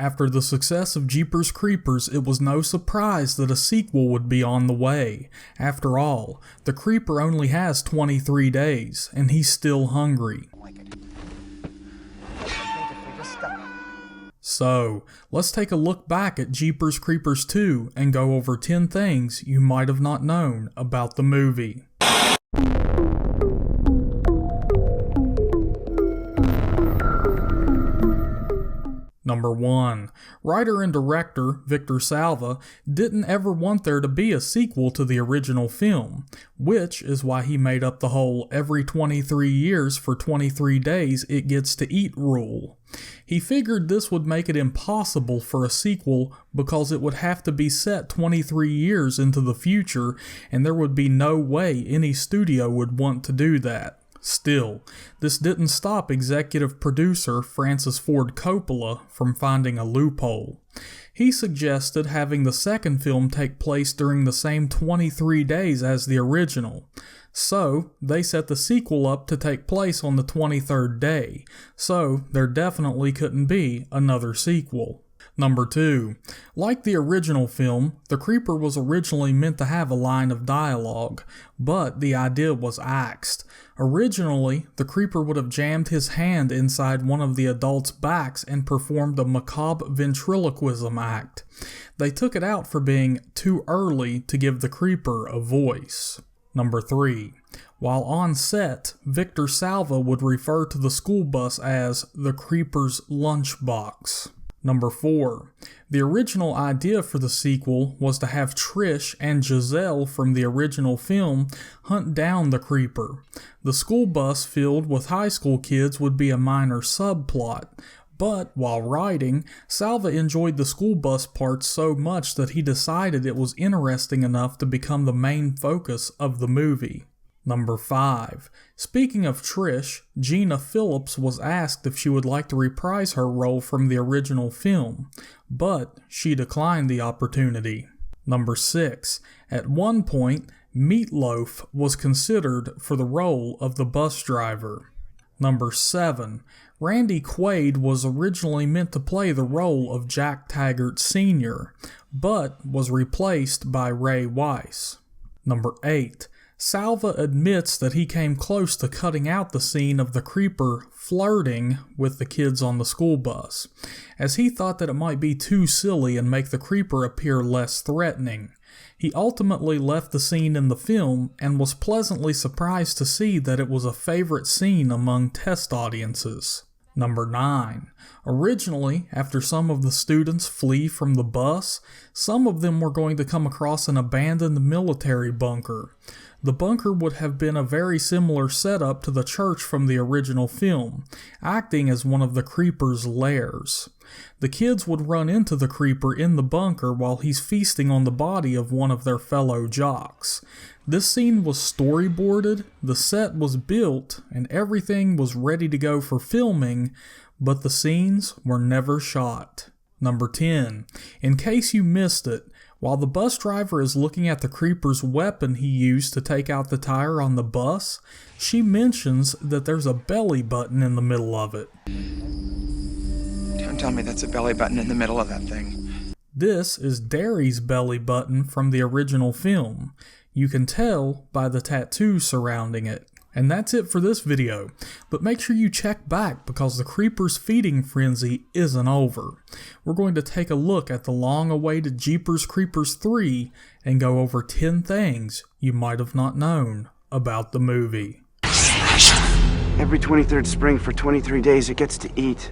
After the success of Jeepers Creepers, it was no surprise that a sequel would be on the way. After all, the Creeper only has 23 days, and he's still hungry. So, let's take a look back at Jeepers Creepers 2 and go over 10 things you might have not known about the movie. Number 1. Writer and director Victor Salva didn't ever want there to be a sequel to the original film, which is why he made up the whole every 23 years for 23 days it gets to eat rule. He figured this would make it impossible for a sequel because it would have to be set 23 years into the future, and there would be no way any studio would want to do that. Still, this didn't stop executive producer Francis Ford Coppola from finding a loophole. He suggested having the second film take place during the same 23 days as the original. So, they set the sequel up to take place on the 23rd day, so there definitely couldn't be another sequel. Number 2. Like the original film, the Creeper was originally meant to have a line of dialogue, but the idea was axed. Originally, the Creeper would have jammed his hand inside one of the adults' backs and performed a macabre ventriloquism act. They took it out for being too early to give the Creeper a voice. Number 3. While on set, Victor Salva would refer to the school bus as the Creeper's lunchbox. Number 4. The original idea for the sequel was to have Trish and Giselle from the original film hunt down the Creeper. The school bus filled with high school kids would be a minor subplot, but while writing, Salva enjoyed the school bus parts so much that he decided it was interesting enough to become the main focus of the movie. Number 5. Speaking of Trish, Gina Phillips was asked if she would like to reprise her role from the original film, but she declined the opportunity. Number 6. At one point, Meatloaf was considered for the role of the bus driver. Number 7. Randy Quaid was originally meant to play the role of Jack Taggart Sr., but was replaced by Ray Weiss. Number 8. Salva admits that he came close to cutting out the scene of the Creeper flirting with the kids on the school bus, as he thought that it might be too silly and make the Creeper appear less threatening. He ultimately left the scene in the film and was pleasantly surprised to see that it was a favorite scene among test audiences. Number 9. Originally, after some of the students flee from the bus, some of them were going to come across an abandoned military bunker. The bunker would have been a very similar setup to the church from the original film, acting as one of the Creeper's lairs. The kids would run into the Creeper in the bunker while he's feasting on the body of one of their fellow jocks. This scene was storyboarded, the set was built, and everything was ready to go for filming, but the scenes were never shot. Number 10. In case you missed it, while the bus driver is looking at the Creeper's weapon he used to take out the tire on the bus, she mentions that there's a belly button in the middle of it. Don't tell me that's a belly button in the middle of that thing. This is Derry's belly button from the original film. You can tell by the tattoo surrounding it. And that's it for this video, but make sure you check back because the Creeper's feeding frenzy isn't over. We're going to take a look at the long-awaited Jeepers Creepers 3 and go over 10 things you might have not known about the movie. Every 23rd spring for 23 days it gets to eat.